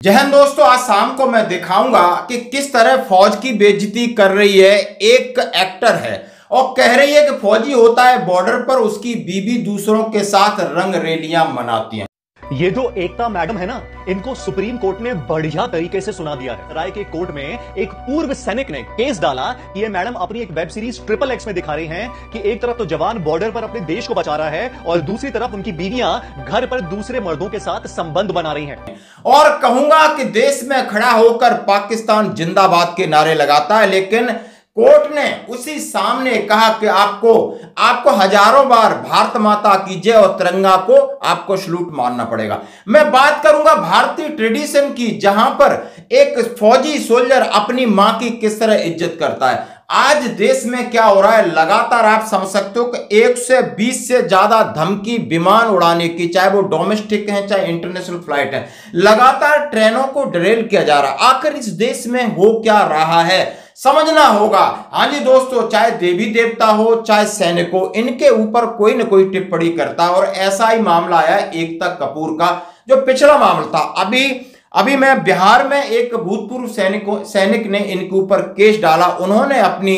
जय हिंद दोस्तों, आज शाम को मैं दिखाऊंगा कि किस तरह फौज की बेइज्जती कर रही है एक एक्टर है और कह रही है कि फौजी होता है बॉर्डर पर, उसकी बीवी दूसरों के साथ रंग रैलियां मनाती हैं। ये जो एकता मैडम है ना, इनको सुप्रीम कोर्ट ने बढ़िया तरीके से सुना दिया है। राय के कोर्ट में एक पूर्व सैनिक ने केस डाला कि ये मैडम अपनी एक वेब सीरीज XXX में दिखा रही हैं कि एक तरफ तो जवान बॉर्डर पर अपने देश को बचा रहा है और दूसरी तरफ उनकी बीवियां घर पर दूसरे मर्दों के साथ संबंध बना रही हैं। और कहूंगा कि देश में खड़ा होकर पाकिस्तान जिंदाबाद के नारे लगाता है, लेकिन कोर्ट ने उसी सामने कहा कि आपको हजारों बार भारत माता की जय और तिरंगा को आपको सलूट मारना पड़ेगा। मैं बात करूंगा भारतीय ट्रेडिशन की, जहां पर एक फौजी सोल्जर अपनी मां की किस तरह इज्जत करता है। आज देश में क्या हो रहा है, लगातार आप समझ सकते हो कि 120 से ज्यादा धमकी विमान उड़ाने की, चाहे वो डोमेस्टिक है चाहे इंटरनेशनल फ्लाइट है, लगातार ट्रेनों को डिरेल किया जा रहा है। आखिर इस देश में हो क्या रहा है, समझना होगा। हाँ जी दोस्तों, चाहे देवी देवता हो चाहे सैनिक हो, इनके ऊपर कोई ना कोई टिप्पणी करता है। और ऐसा ही मामला आया एकता कपूर का, जो पिछला मामला था। अभी मैं बिहार में एक भूतपूर्व सैनिक ने इनके ऊपर केस डाला। उन्होंने अपनी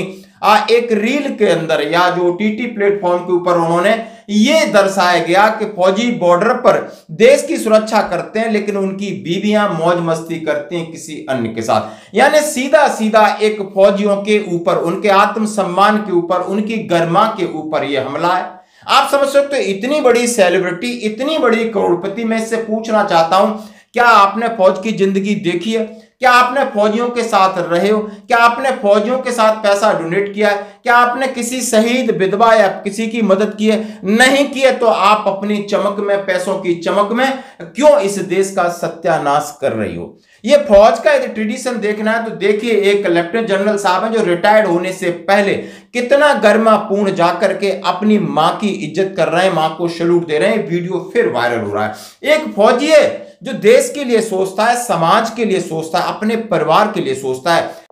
एक रील के अंदर या जो OTT प्लेटफॉर्म के ऊपर उन्होंने ये दर्शाया गया कि फौजी बॉर्डर पर देश की सुरक्षा करते हैं, लेकिन उनकी बीवियां मौज मस्ती करती हैं किसी अन्य के साथ। यानी सीधा सीधा एक फौजियों के ऊपर, उनके आत्मसम्मान के ऊपर, उनकी गरिमा के ऊपर यह हमला है। आप समझ सकते हो, इतनी बड़ी सेलिब्रिटी, इतनी बड़ी करोड़पति, मैं इससे पूछना चाहता हूं, क्या आपने फौज की जिंदगी देखी है? क्या आपने फौजियों के साथ रहे हो? क्या आपने फौजियों के साथ पैसा डोनेट किया है? क्या आपने किसी शहीद विधवा या किसी की मदद की है? नहीं की है तो आप अपनी चमक में, पैसों की चमक में क्यों इस देश का सत्यानाश कर रही हो? ये फौज का यदि ट्रेडिशन देखना है तो देखिए, एक लेफ्टिनेंट जनरल साहब हैं जो रिटायर्ड होने से पहले कितना गरिमापूर्ण जाकर के अपनी मां की इज्जत कर रहे हैं, मां को सैल्यूट दे रहे हैं। वीडियो फिर वायरल हो रहा है। एक फौजी है जो देश के लिए सोचता है, समाज के लिए सोचता है, अपने परिवार के लिए सोचता है।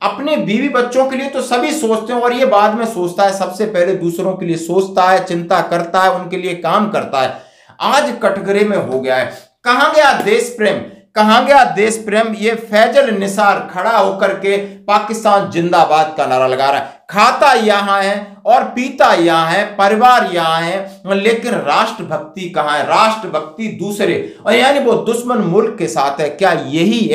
अपने बीवी बच्चों के लिए तो सभी सोचते हैं और ये बाद में सोचता है, सबसे पहले दूसरों के लिए सोचता है, चिंता करता है, उनके लिए काम करता है। आज कटघरे में हो गया है। कहां गया देश प्रेम, कहां गया देश प्रेम? ये फैजल निसार खड़ा होकर के पाकिस्तान जिंदाबाद का नारा लगा रहा है। खाता यहां है और पीता यहां है, परिवार यहां है, लेकिन राष्ट्रभक्ति कहां है? राष्ट्रभक्ति दूसरे, और यानी वो दुश्मन मुल्क के साथ है। क्या यही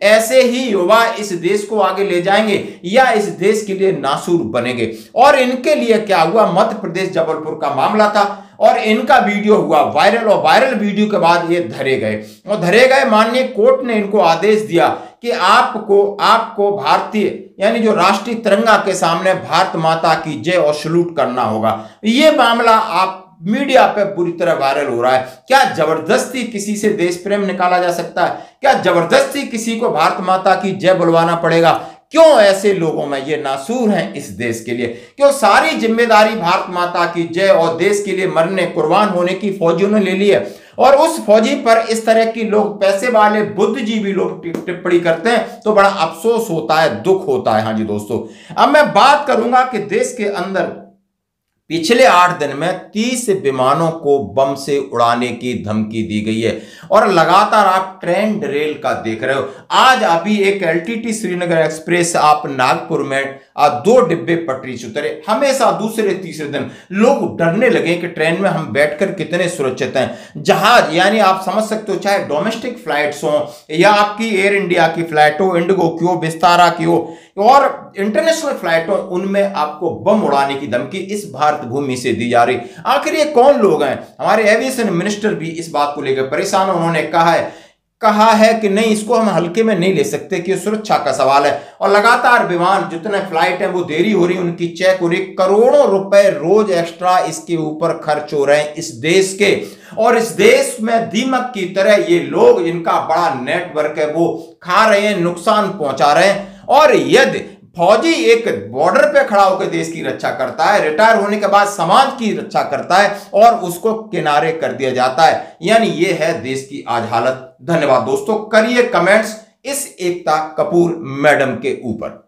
ऐसे ही युवा इस देश को आगे ले जाएंगे या इस देश के लिए नासूर बनेंगे? और इनके लिए क्या हुआ? मध्य प्रदेश जबलपुर का मामला था और इनका वीडियो हुआ वायरल, और वायरल वीडियो के बाद ये धरे गए। माननीय कोर्ट ने इनको आदेश दिया कि आपको भारतीय, यानी जो राष्ट्रीय तिरंगा के सामने भारत माता की जय और सलूट करना होगा। ये मामला आप मीडिया पे पूरी तरह वायरल हो रहा है। क्या जबरदस्ती किसी से देश प्रेम निकाला जा सकता है? क्या जबरदस्ती किसी को भारत माता की जय बुलवाना पड़ेगा? क्यों ऐसे लोगों में ये नासूर हैं इस देश के लिए? क्यों सारी जिम्मेदारी भारत माता की जय और देश के लिए मरने, कुर्बान होने की फौजियों ने ले ली है? और उस फौजी पर इस तरह की लोग, पैसे वाले बुद्धिजीवी लोग टिप्पणी करते हैं तो बड़ा अफसोस होता है, दुख होता है। हाँ जी दोस्तों, अब मैं बात करूंगा कि देश के अंदर पिछले 8 दिन में 30 विमानों को बम से उड़ाने की धमकी दी गई है और लगातार आप ट्रेन रेल का देख रहे हो। आज अभी एक LTT श्रीनगर एक्सप्रेस आप नागपुर में 2 डिब्बे पटरी से उतरे। हमेशा दूसरे तीसरे दिन लोग डरने लगे कि ट्रेन में हम बैठकर कितने सुरक्षित हैं। जहाज यानी आप समझ सकते हो, चाहे डोमेस्टिक फ्लाइट्स हो या आपकी एयर इंडिया की फ्लाइट हो, इंडिगो की हो, विस्तारा की हो और इंटरनेशनल फ्लाइट हो, उनमें आपको बम उड़ाने की धमकी इस भारत भूमि से दी जा रही। आखिर ये कौन लोग हैं? हमारे एविएशन मिनिस्टर भी इस बात को लेकर परेशान। उन्होंने कहा है कि नहीं, इसको हम हल्के में नहीं ले सकते कि सुरक्षा का सवाल है। और लगातार विमान जितने फ्लाइट हैं वो देरी हो रही, उनकी चेक हो रही। करोड़ों रुपए रोज एक्स्ट्रा इसके ऊपर खर्च हो रहे हैं इस देश के। और इस देश में दीमक की तरह ये लोग, इनका बड़ा नेटवर्क है, वो खा रहे हैं, नुकसान पहुंचा रहे हैं। और यदि फौजी एक बॉर्डर पे खड़ा होकर देश की रक्षा करता है, रिटायर होने के बाद समाज की रक्षा करता है और उसको किनारे कर दिया जाता है, यानी ये है देश की आज हालत। धन्यवाद दोस्तों, करिए कमेंट्स इस एकता कपूर मैडम के ऊपर।